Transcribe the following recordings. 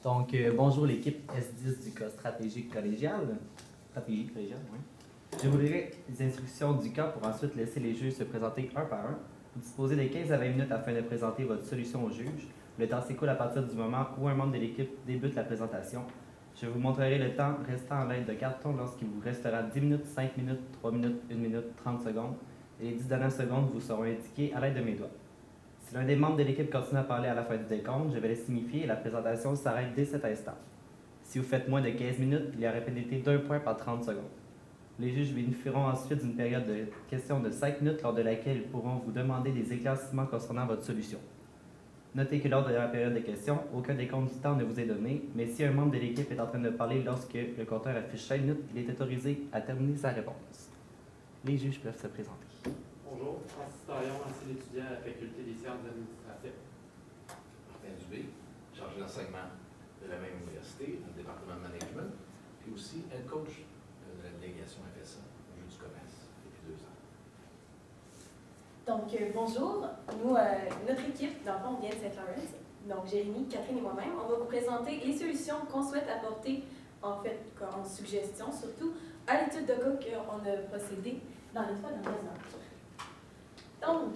Donc, bonjour l'équipe S10 du cas stratégique collégial. Stratégie collégiale, oui. Je vous lirai les instructions du cas pour ensuite laisser les juges se présenter un par un. Vous disposez de 15 à 20 minutes afin de présenter votre solution au juge. Le temps s'écoule à partir du moment où un membre de l'équipe débute la présentation. Je vous montrerai le temps restant en l'aide de carton lorsqu'il vous restera 10 minutes, 5 minutes, 3 minutes, 1 minute, 30 secondes. Et les 10 dernières secondes vous seront indiquées à l'aide de mes doigts. Si l'un des membres de l'équipe continue à parler à la fin du décompte, je vais le signifier et la présentation s'arrête dès cet instant. Si vous faites moins de 15 minutes, il y aura pénalité d'1 point par 30 secondes. Les juges bénéficieront ensuite d'une période de questions de 5 minutes lors de laquelle ils pourront vous demander des éclaircissements concernant votre solution. Notez que lors de la période de questions, aucun décompte du temps ne vous est donné, mais si un membre de l'équipe est en train de parler lorsque le compteur affiche 5 minutes, il est autorisé à terminer sa réponse. Les juges peuvent se présenter. Bonjour, Francis Taillon, ancien étudiant à la Faculté des sciences administratives. Martin Dubé, chargé d'enseignement de la même université, dans le département de management, puis aussi head coach de la délégation FSA au jeu du commerce depuis 2 ans. Donc, bonjour. Nous, notre équipe, dans le fond, vient de Saint-Laurent. Donc, Jérémy, Catherine et moi-même, on va vous présenter les solutions qu'on souhaite apporter, en fait, en suggestion, surtout, à l'étude de cas qu'on a procédé dans les 3 dernières heures. Donc,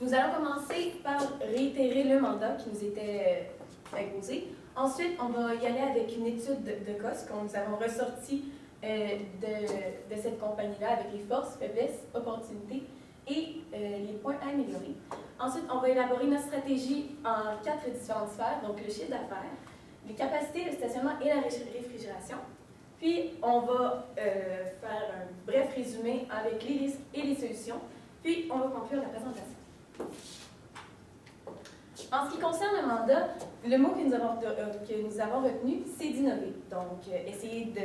nous allons commencer par réitérer le mandat qui nous était imposé. Ensuite, on va y aller avec une étude de cas, ce que nous avons ressorti de cette compagnie-là avec les forces, faiblesses, opportunités et les points à améliorer. Ensuite, on va élaborer notre stratégie en 4 différentes sphères, donc le chiffre d'affaires, les capacités, le stationnement et la réfrigération. Puis, on va faire un bref résumé avec les risques et les solutions. Puis, on va conclure la présentation. En ce qui concerne le mandat, le mot que nous avons retenu, c'est d'innover. Donc, essayer de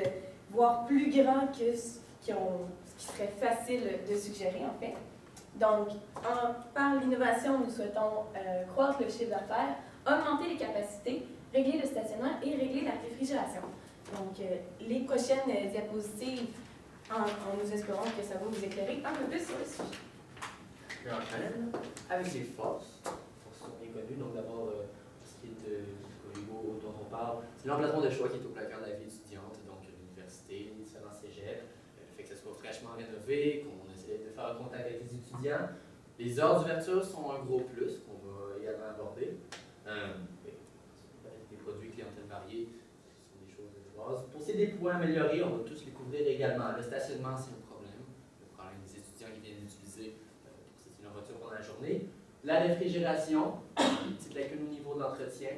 voir plus grand que ce qui serait facile de suggérer, en fait. Donc, par l'innovation, nous souhaitons croître le chiffre d'affaires, augmenter les capacités, régler le stationnement et régler la réfrigération. Donc, les prochaines diapositives, nous espérons que ça va vous éclairer un peu plus sur le sujet. Je enchaîne avec les forces. Les forces sont bien connues. Donc, d'abord, ce qui est du Coligo dont on parle, c'est l'emplacement de choix qui est au placard de la vie étudiante, donc l'université, les différents cégeps, le fait que ce soit fraîchement rénové, qu'on essaie de faire contact avec les étudiants. Les heures d'ouverture sont un gros plus qu'on va également aborder. Des produits clientèle variés, ce sont des choses de base. Pour ces points améliorés, on va tous les couvrir également. Le stationnement, c'est un problème. Le problème des étudiants qui viennent l'utiliser une voiture pendant la journée. La réfrigération, c'est avec le niveau d'entretien.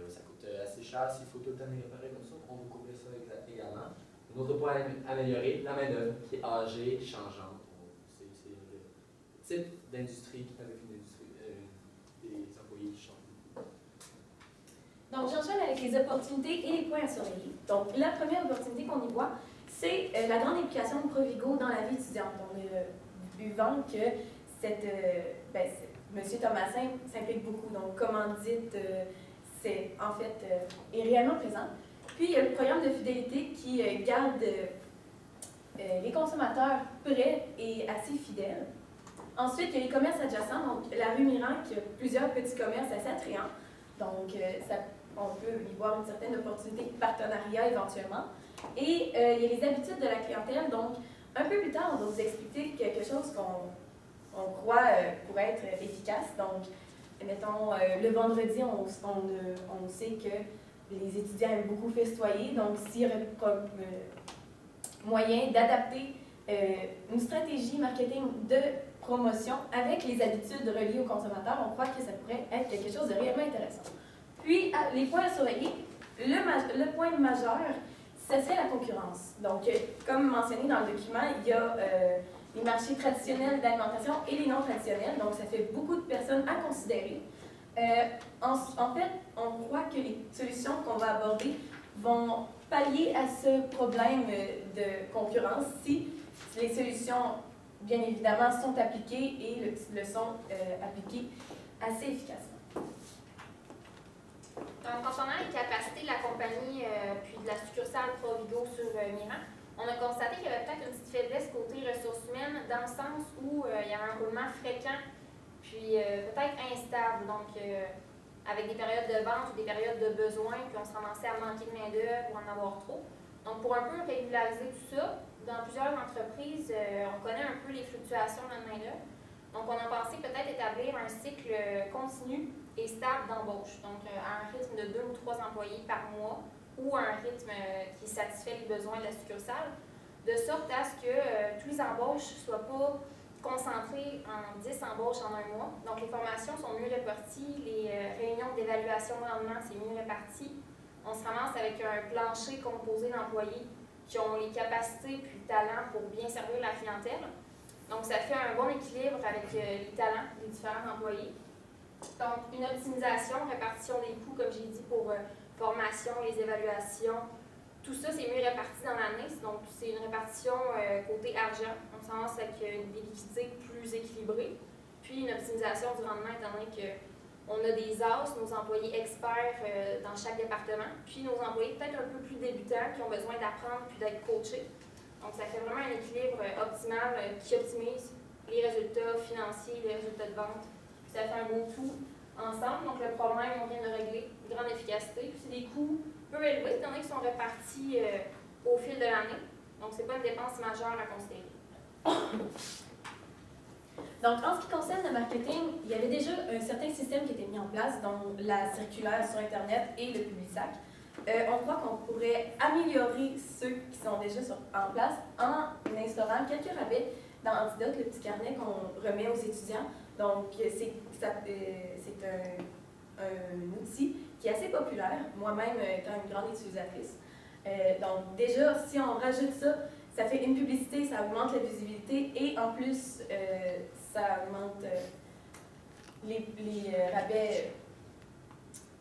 Ça coûte assez cher s'il faut tout le temps les réparer comme ça. On va couvrir ça également. Un autre point à améliorer, la main-d'œuvre qui est âgée, changeante. C'est le type d'industrie avec des employés qui changent. Donc, j'enchaîne avec les opportunités et les points à surveiller. Donc, la première opportunité qu'on y voit, c'est la grande implication de Provigo dans la vie étudiante. On a vu vendre que M. Thomasin s'implique beaucoup. Donc, commandite, c'est en fait est réellement présent. Puis, il y a le programme de fidélité qui garde les consommateurs prêts et assez fidèles. Ensuite, il y a les commerces adjacents. Donc, la rue Miran qui a plusieurs petits commerces assez attrayants. Donc, on peut y voir une certaine opportunité de partenariat éventuellement. Et il y a les habitudes de la clientèle. Donc, un peu plus tard, on va vous expliquer quelque chose qu'on croit pourrait être efficace. Donc, mettons, le vendredi, on sait que les étudiants aiment beaucoup festoyer. Donc, s'il y aurait moyen d'adapter une stratégie marketing de promotion avec les habitudes reliées aux consommateurs, on croit que ça pourrait être quelque chose de réellement intéressant. Puis, les points à surveiller, le point majeur, ça serait la concurrence. Donc, comme mentionné dans le document, il y a les marchés traditionnels d'alimentation et les non traditionnels. Donc, ça fait beaucoup de personnes à considérer. En fait, on croit que les solutions qu'on va aborder vont pallier à ce problème de concurrence si les solutions, bien évidemment, sont appliquées et le sont appliquées assez efficacement. Donc, concernant les capacités de la compagnie puis de la succursale Provigo sur Miran, on a constaté qu'il y avait peut-être une petite faiblesse côté ressources humaines dans le sens où il y a un roulement fréquent puis peut-être instable. Donc, avec des périodes de vente ou des périodes de besoin, puis on se ramassait à manquer de main-d'œuvre ou en avoir trop. Donc, pour un peu régulariser tout ça, dans plusieurs entreprises, on connaît un peu les fluctuations de la main-d'œuvre. Donc, on a pensé peut-être établir un cycle continu et stable d'embauche, donc à un rythme de 2 ou 3 employés par mois ou à un rythme qui satisfait les besoins de la succursale, de sorte à ce que tous les embauches ne soient pas concentrées en 10 embauches en un mois. Donc, les formations sont mieux réparties, les réunions d'évaluation de rendement, c'est mieux réparti. On se ramasse avec un plancher composé d'employés qui ont les capacités puis le talent pour bien servir la clientèle. Donc, ça fait un bon équilibre avec les talents des différents employés. Donc, une optimisation, répartition des coûts, comme j'ai dit, pour formation, les évaluations. Tout ça, c'est mieux réparti dans l'année. Donc, c'est une répartition côté argent. On se ramasse avec des liquidités plus équilibrées. Puis, une optimisation du rendement, étant donné qu'on a des AS, nos employés experts dans chaque département, puis nos employés peut-être un peu plus débutants qui ont besoin d'apprendre puis d'être coachés. Donc, ça fait vraiment un équilibre optimal qui optimise les résultats financiers, les résultats de vente. Puis, ça fait un beau tout ensemble. Donc, le problème, on vient de régler, grande efficacité. Puis, c'est des coûts peu élevés, étant donné qu'ils sont répartis au fil de l'année. Donc, ce n'est pas une dépense majeure à considérer. Donc, en ce qui concerne le marketing, il y avait déjà un certain système qui était mis en place, dont la circulaire sur Internet et le Publisac. On croit qu'on pourrait améliorer ceux qui sont déjà en place en instaurant quelques rabais dans Antidote, le petit carnet qu'on remet aux étudiants. Donc, c'est un outil qui est assez populaire, moi-même étant une grande utilisatrice. Donc, déjà, si on rajoute ça, ça fait une publicité, ça augmente la visibilité et en plus, ça augmente les rabais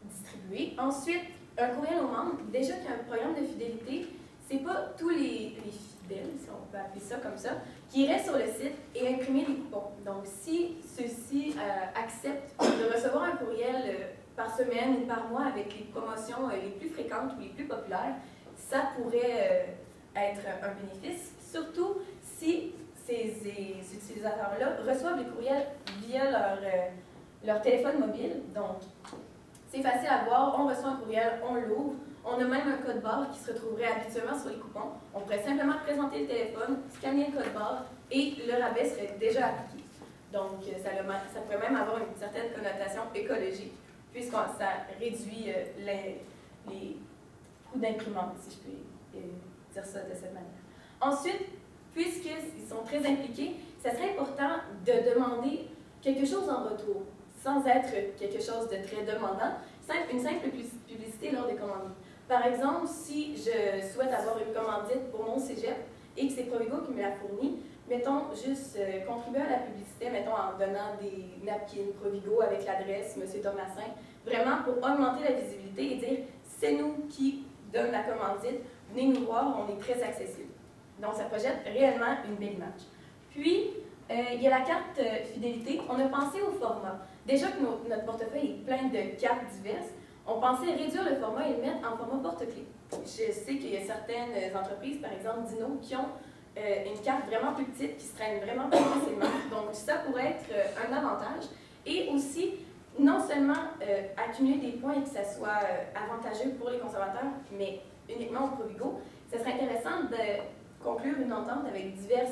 distribués. Ensuite, un courriel aux membres. Déjà qu'il y a un programme de fidélité, c'est pas tous les fidèles, si on peut appeler ça comme ça, qui iraient sur le site et imprimer des coupons. Donc, si ceux-ci acceptent de recevoir un courriel par semaine ou par mois avec les promotions les plus fréquentes ou les plus populaires, ça pourrait être un bénéfice, surtout si ces utilisateurs-là reçoivent les courriels via leur téléphone mobile. Donc, c'est facile à voir, on reçoit un courriel, on l'ouvre, on a même un code barre qui se retrouverait habituellement sur les coupons. On pourrait simplement présenter le téléphone, scanner le code barre et le rabais serait déjà appliqué. Donc, ça pourrait même avoir une certaine connotation écologique, puisque ça réduit les coûts d'imprimante, si je peux dire ça de cette manière. Ensuite, puisqu'ils sont très impliqués, ça serait important de demander quelque chose en retour, sans être quelque chose de très demandant, une simple publicité lors des commandes. Par exemple, si je souhaite avoir une commandite pour mon cégep et que c'est Provigo qui me la fournit, mettons juste contribuer à la publicité, mettons en donnant des napkins Provigo avec l'adresse M. Thomasin, vraiment pour augmenter la visibilité et dire c'est nous qui donnons la commandite, venez nous voir, on est très accessible. Donc ça projette réellement une belle image. Puis, il y a la carte fidélité. On a pensé au format. Déjà que notre portefeuille est plein de cartes diverses, on pensait réduire le format et le mettre en format porte-clés. Je sais qu'il y a certaines entreprises, par exemple Dino, qui ont une carte vraiment plus petite, qui se traîne vraiment plus facilement. Donc ça pourrait être un avantage. Et aussi, non seulement accumuler des points et que ça soit avantageux pour les consommateurs, mais uniquement au Provigo, ça serait intéressant de conclure une entente avec divers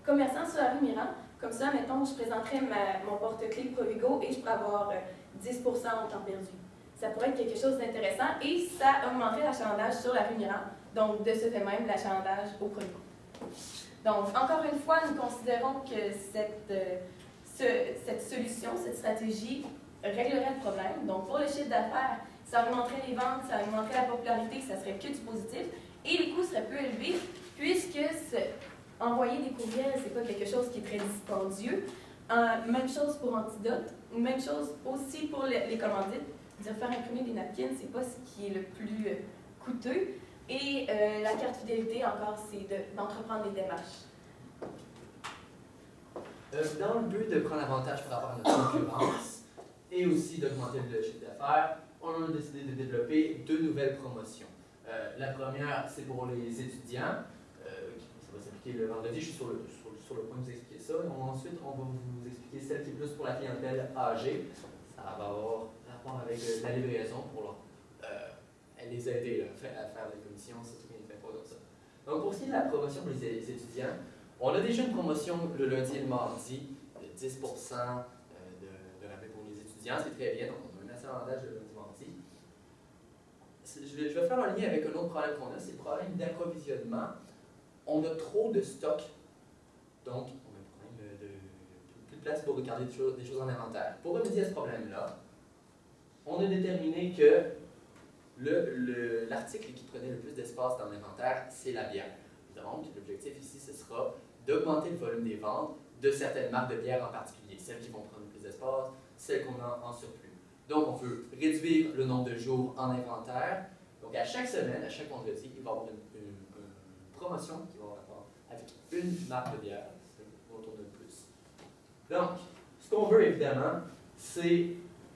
commerçants sur la rue Mirand. Comme ça, mettons, je présenterais mon porte-clés Provigo et je pourrais avoir 10% au temps perdu. Ça pourrait être quelque chose d'intéressant et ça augmenterait l'achalandage sur la rue Mirand, donc de ce fait même l'achalandage au Provigo. Donc, encore une fois, nous considérons que cette solution, cette stratégie réglerait le problème. Donc, pour le chiffre d'affaires, ça augmenterait les ventes, ça augmenterait la popularité, ça serait que du positif et les coûts seraient peu élevés puisque envoyer des courriels, c'est pas quelque chose qui est très dispendieux. Même chose pour Antidote, même chose aussi pour les commandites. Faire imprimer des napkins, c'est pas ce qui est le plus coûteux. Et la carte fidélité, encore, c'est d'entreprendre les démarches. Dans le but de prendre avantage par rapport à notre concurrence et aussi d'augmenter le chiffre d'affaires, on a décidé de développer 2 nouvelles promotions. La première, c'est pour les étudiants. Ça va s'appliquer le vendredi. Je suis sur le point de vous expliquer ça. Ensuite, on va vous expliquer celle qui est plus pour la clientèle âgée. ça va avoir rapport avec la livraison pour les aider là, à faire des commissions, c'est tout bien fait pas comme ça. Donc pour ce qui est de la promotion pour les étudiants, on a déjà une promotion le lundi et le mardi de 10% de rabais pour les étudiants, c'est très bien, donc on a un assez avantage le lundi et mardi. Je vais faire un lien avec un autre problème qu'on a, c'est le problème d'approvisionnement. On a trop de stock, donc on a un problème de plus de place pour regarder des choses en inventaire. Pour remédier à ce problème-là, on a déterminé que l'article qui prenait le plus d'espace dans l'inventaire, c'est la bière. Donc, l'objectif ici, ce sera d'augmenter le volume des ventes de certaines marques de bière en particulier, celles qui vont prendre le plus d'espace, celles qu'on a en surplus. Donc, on veut réduire le nombre de jours en inventaire. Donc, à chaque semaine, à chaque vendredi, il va y avoir une promotion qui va avoir rapport avec une marque de bière, celle dont on a le plus. Donc, ce qu'on veut évidemment, c'est,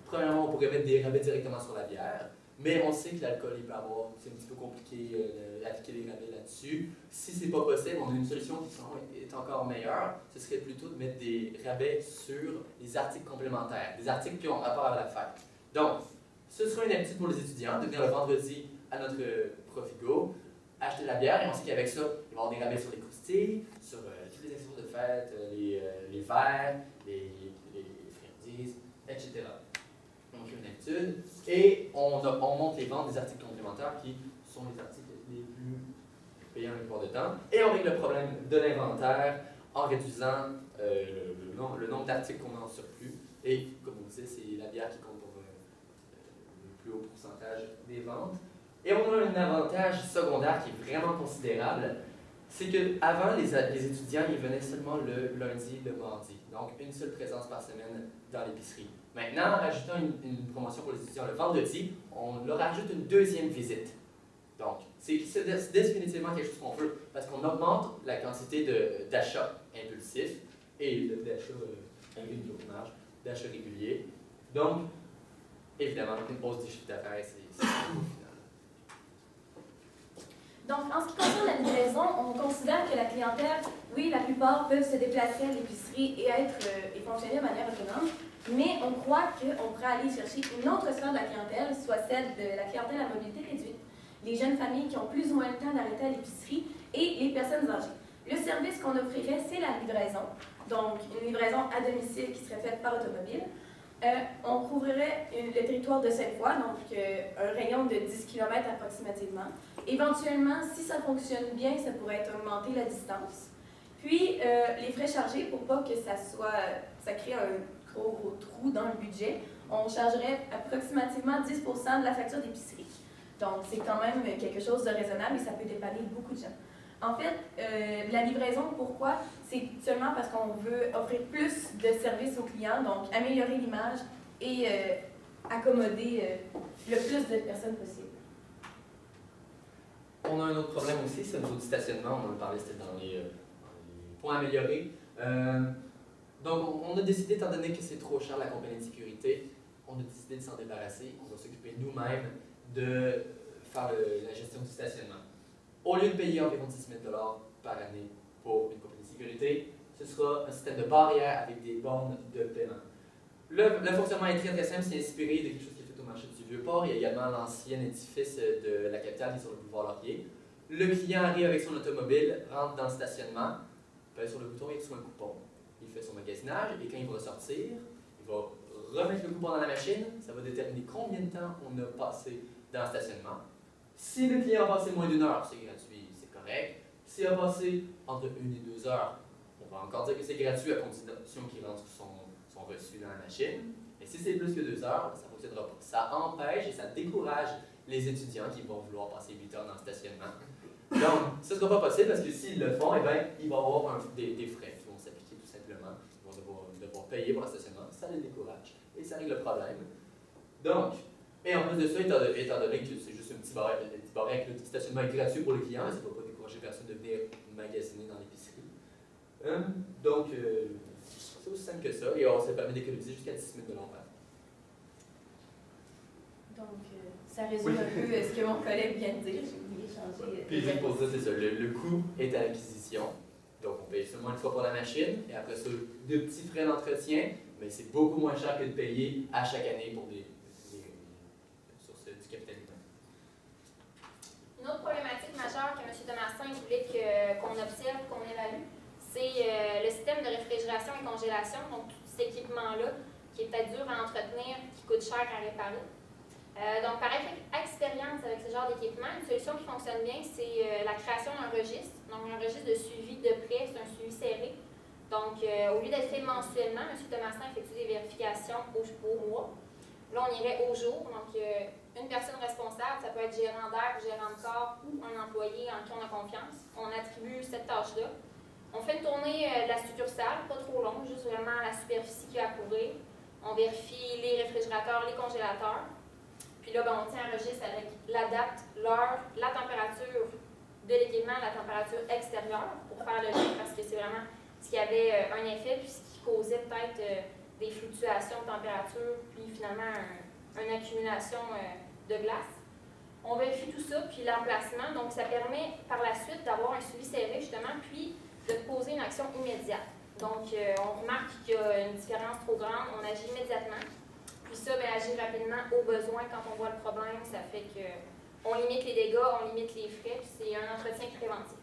premièrement, on pourrait mettre des rabais directement sur la bière, mais on sait que l'alcool, il peut avoir, c'est un petit peu compliqué d'appliquer des rabais là-dessus. Si ce n'est pas possible, on a une solution qui est encore meilleure, ce serait plutôt de mettre des rabais sur les articles complémentaires, des articles qui ont rapport à la fête. Donc, ce sera une habitude pour les étudiants de venir le vendredi à notre Profigo, acheter de la bière, et on sait qu'avec ça, il va y avoir des rabais sur les croustilles, sur tous les accessoires de fête, les verres, les friandises, etc. Donc, une habitude. Et on monte les ventes des articles complémentaires qui sont les articles les plus payants la plupart du temps. Et on règle le problème de l'inventaire en réduisant le nombre d'articles qu'on a en surplus. Et comme on disait, c'est la bière qui compte pour le plus haut pourcentage des ventes. Et on a un avantage secondaire qui est vraiment considérable. C'est qu'avant, les étudiants ils venaient seulement le lundi et le mardi. Donc, une seule présence par semaine dans l'épicerie. Maintenant, en rajoutant une promotion pour les étudiants le vendredi, on leur ajoute une deuxième visite. Donc, c'est définitivement quelque chose qu'on veut parce qu'on augmente la quantité d'achats impulsifs et d'achats réguliers. Donc, évidemment, une hausse du chiffre d'affaires, c'est au final. Donc, en ce qui concerne la livraison, on considère que la clientèle, oui, la plupart peuvent se déplacer à l'épicerie et fonctionner de manière autonome, mais on croit qu'on pourrait aller chercher une autre sphère de la clientèle, soit celle de la clientèle à mobilité réduite, les jeunes familles qui ont plus ou moins le temps d'arrêter à l'épicerie et les personnes âgées. Le service qu'on offrirait, c'est la livraison, donc une livraison à domicile qui serait faite par automobile. On couvrirait le territoire de Sainte-Foy, donc un rayon de 10 km approximativement. Éventuellement, si ça fonctionne bien, ça pourrait être augmenter la distance. Puis, les frais chargés, pour pas que ça crée un gros trou dans le budget, on chargerait approximativement 10 % de la facture d'épicerie. Donc, c'est quand même quelque chose de raisonnable et ça peut dépanner beaucoup de gens. En fait, la livraison, pourquoi? C'est seulement parce qu'on veut offrir plus de services aux clients, donc améliorer l'image et accommoder le plus de personnes possible. On a un autre problème aussi, c'est au niveau du stationnement. On en a parlé, c'était dans les points améliorés. Donc, on a décidé, étant donné que c'est trop cher la compagnie de sécurité, on a décidé de s'en débarrasser. On va s'occuper nous-mêmes de faire la gestion du stationnement. Au lieu de payer environ 10 000 $ par année pour une compagnie de sécurité, ce sera un système de barrière avec des bornes de paiement. Le fonctionnement est très simple, c'est inspiré de quelque chose qui est fait au marché du Vieux-Port. Il y a également l'ancien édifice de la capitale qui est sur le boulevard Laurier. Le client arrive avec son automobile, rentre dans le stationnement, pèse sur le bouton, il reçoit un coupon. Il fait son magasinage et quand il va sortir, il va remettre le coupon dans la machine. Ça va déterminer combien de temps on a passé dans le stationnement. Si le client a passé moins d'1 heure, c'est gratuit, c'est correct. S'il a passé entre 1 et 2 heures, on va encore dire que c'est gratuit à condition qu'il rentre son reçu dans la machine. Et si c'est plus que 2 heures, ça ne fonctionnera pas. Ça empêche et ça décourage les étudiants qui vont vouloir passer 8 heures dans le stationnement. Donc, ce ne sera pas possible parce que s'ils le font, eh bien, il va y avoir des frais qui vont s'appliquer tout simplement. Ils vont devoir payer pour le stationnement. Ça les décourage et ça règle le problème. Donc, et en plus de ça, étant donné que c'est juste un petit barrage que le stationnement est gratuit pour les clients, ça ne va pas décourager personne de venir magasiner dans l'épicerie. Donc, c'est aussi simple que ça, et ça permet d'économiser jusqu'à 10 000 $ par an. Donc, ça résume un peu ce que mon collègue vient de dire. J'ai oublié de changer. Puis juste pour ça, c'est ça, le coût est à l'acquisition. Donc, on paye seulement une fois pour la machine, et après ça, de petits frais d'entretien, mais c'est beaucoup moins cher que de payer à chaque année pour des sources du capital humain. Une autre problématique majeure que M. Thomasin voulait qu'on observe, qu'on évalue, c'est le système de réfrigération et congélation, donc tout cet équipement-là qui est peut-être dur à entretenir, qui coûte cher à réparer. Donc, par expérience avec ce genre d'équipement, une solution qui fonctionne bien, c'est la création d'un registre. Donc, un registre de suivi de près, c'est un suivi serré. Donc, au lieu d'être fait mensuellement, M. Thomasin effectue des vérifications au mois. Là, on irait au jour. Donc, une personne responsable, ça peut être gérant d'air, gérant de corps ou un employé en qui on a confiance. On attribue cette tâche-là. On fait une tournée de la succursale, pas trop longue, juste vraiment la superficie qu'il y a à couvrir. On vérifie les réfrigérateurs, les congélateurs. Puis là, on tient un registre avec la date, l'heure, la température de l'équipement, la température extérieure pour faire le lien parce que c'est vraiment ce qui avait un effet puis ce qui causait peut-être des fluctuations de température puis finalement une accumulation de glace. On vérifie tout ça puis l'emplacement. Donc, ça permet par la suite d'avoir un suivi serré justement puis de poser une action immédiate. Donc, on remarque qu'il y a une différence trop grande, on agit immédiatement. Puis ça, agir rapidement au besoin quand on voit le problème, ça fait qu'on limite les dégâts, on limite les frais, puis c'est un entretien préventif.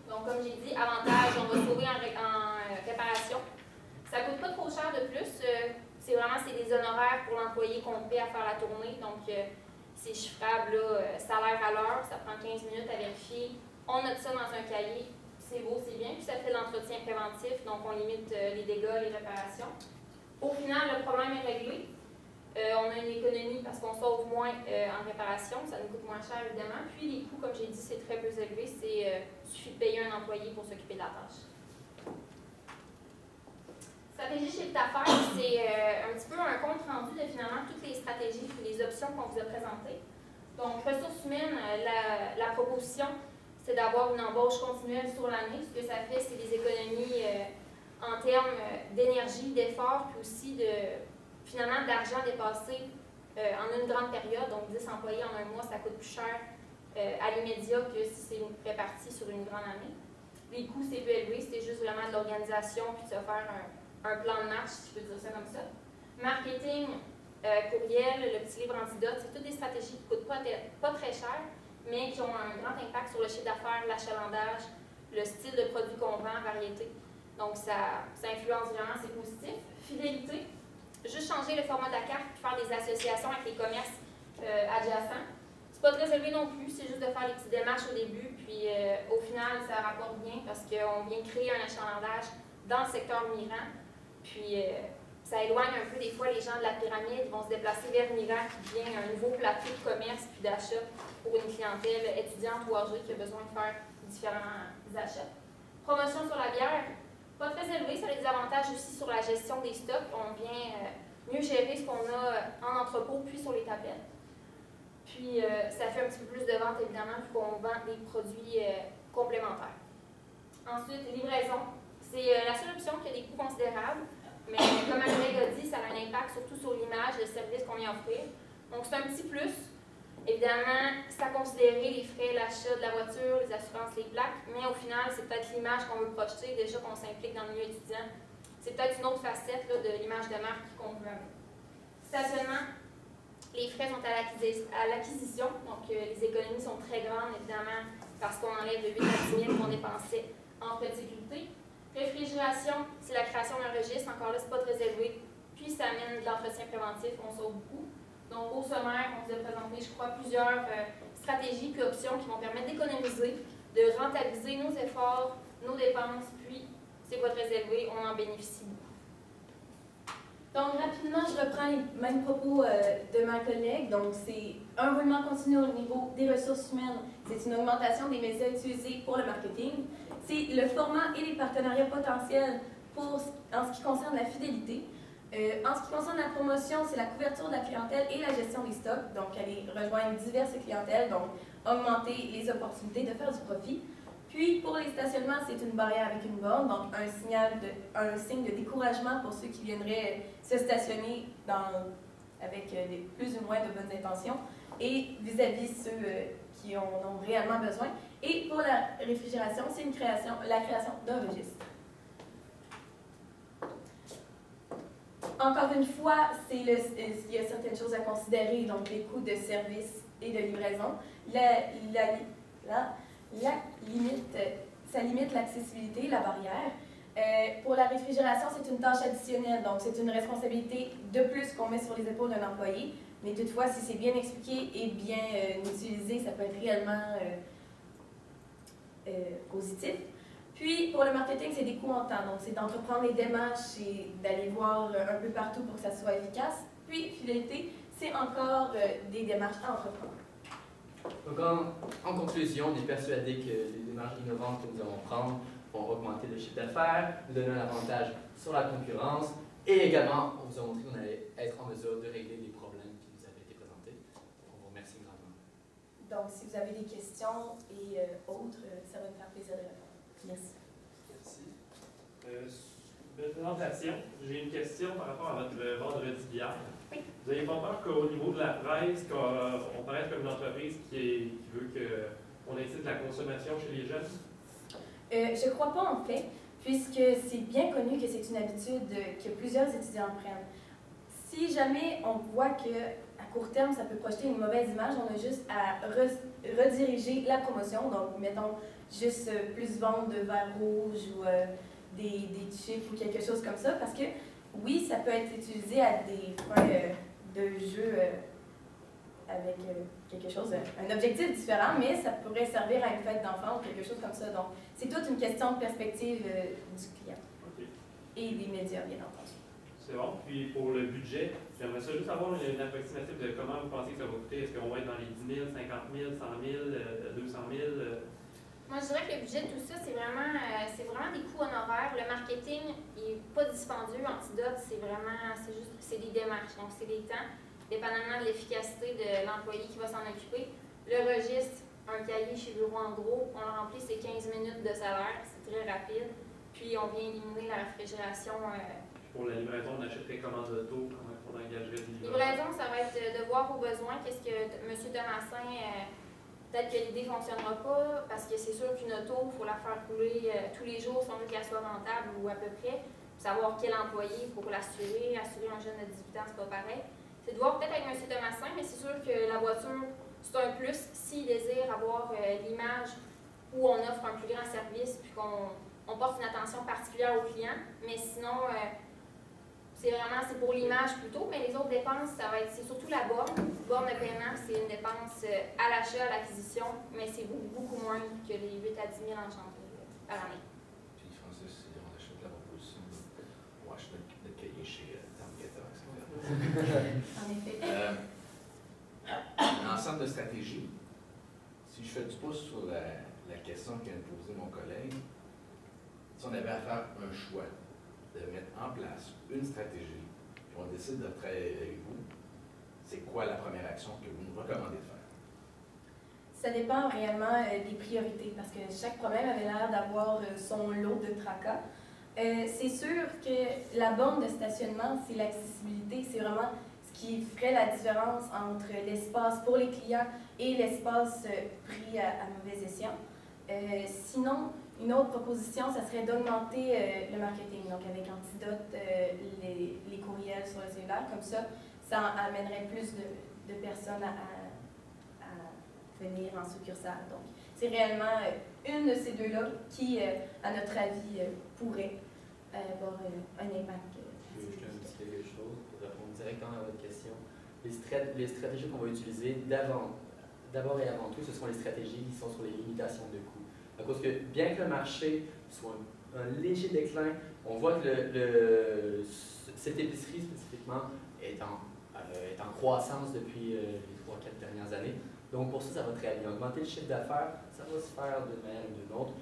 Donc, comme j'ai dit, avantage, on va sauver en réparation. Ça ne coûte pas trop cher de plus. C'est des honoraires pour l'employé qu'on paie à faire la tournée. Donc, c'est chiffrable, là, salaire à l'heure, ça prend 15 minutes à vérifier. On note ça dans un cahier. C'est beau, c'est bien. Puis ça fait l'entretien préventif, donc on limite les dégâts, les réparations. Au final, le problème est réglé. On a une économie parce qu'on sauve moins en réparation, ça nous coûte moins cher évidemment. Puis les coûts, comme j'ai dit, c'est très peu élevé. Il suffit de payer un employé pour s'occuper de la tâche. Stratégie chiffre d'affaires, c'est un petit peu un compte rendu de finalement toutes les stratégies et les options qu'on vous a présentées. Donc, ressources humaines, la proposition, c'est d'avoir une embauche continuelle sur l'année. Ce que ça fait, c'est des économies en termes d'énergie, d'effort, puis aussi finalement d'argent dépassé en une grande période. Donc 10 employés en un mois, ça coûte plus cher à l'immédiat que si c'est réparti sur une grande année. Les coûts, c'est peu élevé, c'est juste vraiment de l'organisation puis de se faire un plan de marche, si je peux dire ça comme ça. Marketing, courriel, le petit livre antidote, c'est toutes des stratégies qui ne coûtent pas très cher, mais qui ont un grand impact sur le chiffre d'affaires, l'achalandage, le style de produit qu'on vend, variété. Donc, ça influence vraiment, c'est positif. Fidélité, juste changer le format de la carte et faire des associations avec les commerces adjacents. C'est pas très élevé non plus, c'est juste de faire les petites démarches au début, puis au final, ça rapporte bien parce qu'on vient créer un achalandage dans le secteur Miran. Puis, ça éloigne un peu des fois les gens de la pyramide, ils vont se déplacer vers Miran qui devient un nouveau plateau de commerce puis d'achat pour une clientèle étudiante ou âgée qui a besoin de faire différents achats. Promotion sur la bière. Pas très élevé, ça a des avantages aussi sur la gestion des stocks. On vient mieux gérer ce qu'on a en entrepôt puis sur les tablettes. Puis ça fait un petit peu plus de ventes évidemment vu qu'on vend des produits complémentaires. Ensuite, livraison. C'est la seule option qui a des coûts considérables, mais comme Greg a dit, ça a un impact surtout sur l'image, le service qu'on vient offrir. Donc c'est un petit plus. Évidemment, c'est à considérer les frais, l'achat de la voiture, les assurances, les plaques, mais au final, c'est peut-être l'image qu'on veut projeter, déjà qu'on s'implique dans le milieu étudiant. C'est peut-être une autre facette là, de l'image de marque qu'on veut avoir. Stationnement, les frais sont à l'acquisition, donc les économies sont très grandes, évidemment, parce qu'on enlève de 8 à 10 000 qu'on dépensait en frais de sécurité. Réfrigération, c'est la création d'un registre, encore là, c'est pas très élevé, puis ça amène de l'entretien préventif, on sauve beaucoup. Donc, au sommaire, on vous a présenté, je crois, plusieurs stratégies et options qui vont permettre d'économiser, de rentabiliser nos efforts, nos dépenses, puis c'est pas très élevé, on en bénéficie beaucoup. Donc, rapidement, je reprends les mêmes propos de ma collègue. Donc, c'est un roulement continu au niveau des ressources humaines. C'est une augmentation des médias utilisés pour le marketing. C'est le format et les partenariats potentiels en ce qui concerne la fidélité. En ce qui concerne la promotion, c'est la couverture de la clientèle et la gestion des stocks. Donc, aller rejoindre diverses clientèles, donc augmenter les opportunités de faire du profit. Puis, pour les stationnements, c'est une barrière avec une borne, donc un signe de découragement pour ceux qui viendraient se stationner avec plus ou moins de bonnes intentions. Et vis-à-vis ceux qui en ont réellement besoin. Et pour la réfrigération, c'est la création d'un registre. Encore une fois, il y a certaines choses à considérer, donc les coûts de service et de livraison. Ça limite l'accessibilité, la barrière. Pour la réfrigération, c'est une tâche additionnelle, donc c'est une responsabilité de plus qu'on met sur les épaules d'un employé. Mais toutefois, si c'est bien expliqué et bien utilisé, ça peut être réellement positif. Puis, pour le marketing, c'est des coûts en temps. Donc, c'est d'entreprendre les démarches et d'aller voir un peu partout pour que ça soit efficace. Puis, fidélité, c'est encore des démarches à entreprendre. Donc, en conclusion, on est persuadé que les démarches innovantes que nous allons prendre vont augmenter le chiffre d'affaires, nous donner un avantage sur la concurrence et également, on vous a montré qu'on allait être en mesure de régler les problèmes qui nous avaient été présentés. On vous remercie grandement. Donc, si vous avez des questions et autres, ça va me faire plaisir de répondre. Merci. Merci. Belle présentation. J'ai une question par rapport à votre vendredi d'hier. Oui. Vous n'avez pas peur qu'au niveau de la presse, qu'on paraisse comme une entreprise qui veut qu'on incite la consommation chez les jeunes? Je ne crois pas en fait, puisque c'est bien connu que c'est une habitude que plusieurs étudiants prennent. Si jamais on voit qu'à court terme, ça peut projeter une mauvaise image, on a juste à rediriger la promotion. Donc, mettons, juste plus vendre de verre rouge ou des chips ou quelque chose comme ça, parce que oui, ça peut être utilisé à des fins de jeu avec quelque chose, un objectif différent, mais ça pourrait servir à une fête d'enfants ou quelque chose comme ça. Donc, c'est toute une question de perspective du client. Okay. Et des médias, bien entendu. C'est bon. Puis pour le budget, j'aimerais ça juste avoir une approximative de comment vous pensez que ça va coûter. Est-ce qu'on va être dans les 10 000, 50 000, 100 000, 200 000? Moi, je dirais que le budget, tout ça, c'est vraiment des coûts honoraires. Le marketing n'est pas dispendieux. Antidote, c'est des démarches. Donc, c'est des temps, dépendamment de l'efficacité de l'employé qui va s'en occuper. Le registre, un cahier chez Bureau en gros, on le remplit, c'est 15 minutes de salaire. C'est très rapide. Puis, on vient éliminer la réfrigération. Pour la livraison, on achèterait commande d'auto, comment on engagerait des livreurs? Livraison, ça va être de voir vos besoins. Qu'est-ce que M. Thomasin, peut-être que l'idée ne fonctionnera pas, parce que c'est sûr qu'une auto, il faut la faire rouler tous les jours si on veut qu'elle soit rentable ou à peu près. Savoir quel employé pour l'assurer, assurer un jeune de 18 ans, c'est pas pareil. C'est de voir peut-être avec M. Thomasin, mais c'est sûr que la voiture, c'est un plus s'il désire avoir l'image où on offre un plus grand service puis qu'on porte une attention particulière aux clients. Mais sinon, c'est pour l'image plutôt, mais les autres dépenses, c'est surtout la borne. Borne de paiement, c'est une dépense à l'achat, à l'acquisition, mais c'est beaucoup moins que les 8 à 10 000 enchantés à l'année. Puis Francis, si on achète la proposition, on achète notre cahier chez Target, En effet. Un ensemble de stratégies. Si je fais du pouce sur la question qu'a posée mon collègue, si on avait à faire un choix, de mettre en place une stratégie, et on décide de travailler avec vous, c'est quoi la première action que vous nous recommandez de faire? Ça dépend réellement des priorités, parce que chaque problème avait l'air d'avoir son lot de tracas. C'est sûr que la borne de stationnement, c'est l'accessibilité, c'est vraiment ce qui ferait la différence entre l'espace pour les clients et l'espace pris à mauvais escient. Sinon, une autre proposition, ça serait d'augmenter le marketing, donc avec Antidote, les courriels sur le cellulaire, comme ça amènerait plus de personnes à venir en succursale. Donc, c'est réellement une de ces deux-là qui, à notre avis, pourrait avoir un impact. Je veux juste quelque chose pour répondre directement à votre question. Les stratégies qu'on va utiliser d'abord et avant tout, ce sont les stratégies qui sont sur les limitations de coûts. À cause que, bien que le marché soit un léger déclin, on voit que cette épicerie spécifiquement est en croissance depuis les 3-4 dernières années. Donc pour ça va très bien. Augmenter le chiffre d'affaires, ça va se faire d'une manière ou d'une autre.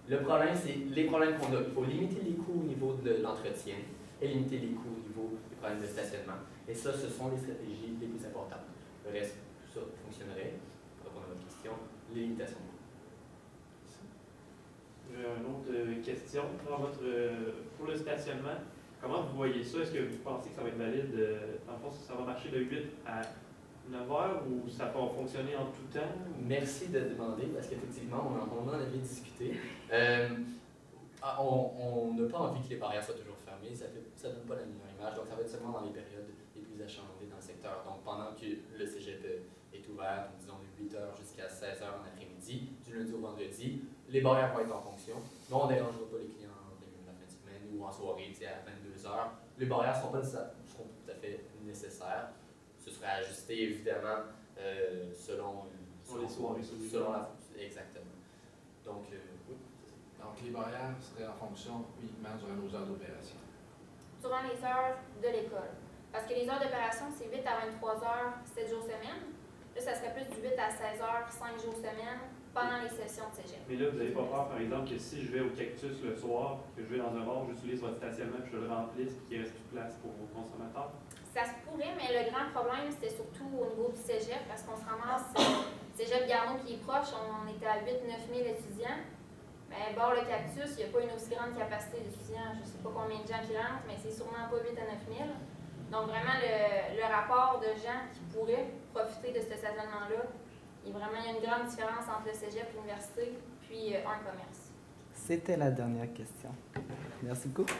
Le problème, c'est les problèmes qu'on a. Il faut limiter les coûts au niveau de l'entretien et limiter les coûts au niveau des problèmes de stationnement. Et ça, ce sont les stratégies les plus importantes. Le reste, tout ça fonctionnerait. Pour répondre à votre question, les limitations de coûts. J'ai une autre question. Pour le stationnement, comment vous voyez ça? Est-ce que vous pensez que ça va être valide? En fait, ça va marcher de 8 à 9h ou ça peut fonctionner en tout temps? Merci de demander, parce qu'effectivement, on en avait discuté. On n'a pas envie que les barrières soient toujours fermées, ça ne donne pas la meilleure image, donc ça va être seulement dans les périodes les plus achalandées dans le secteur. Donc pendant que le cégep est ouvert, disons de 8h jusqu'à 16h en après-midi, du lundi au vendredi, les barrières vont être en fonction, mais on ne dérangera pas les clients en plein milieu de la fin de semaine ou en soirée, à 22h. Les barrières seront tout à fait nécessaires. Ce serait ajusté évidemment selon les soirées, selon la exactement. Donc, oui. Donc, les barrières seraient en fonction uniquement durant nos heures d'opération. Durant les heures de l'école. Parce que les heures d'opération, c'est 8 à 23 heures, 7 jours semaine. Là, ça serait plus du 8 à 16 heures, 5 jours semaine, pendant les sessions de cégep. Mais là, vous n'avez pas peur, par exemple, que si je vais au Cactus le soir, que je vais dans un bar, j'utilise votre stationnement, puis je le remplisse, puis qu'il ne reste plus de place pour vos consommateurs? Ça se pourrait, mais le grand problème, c'était surtout au niveau du cégep, parce qu'on se ramasse, cégep Garneau qui est proche, on était à 8-9 000 étudiants. Mais bord le Cactus, il n'y a pas une aussi grande capacité d'étudiants. Je ne sais pas combien de gens qui rentrent, mais c'est sûrement pas 8 à 9 000. Donc vraiment, le rapport de gens qui pourraient profiter de ce stationnement-là, il y a une grande différence entre le cégep, l'université, puis un commerce. C'était la dernière question. Merci beaucoup.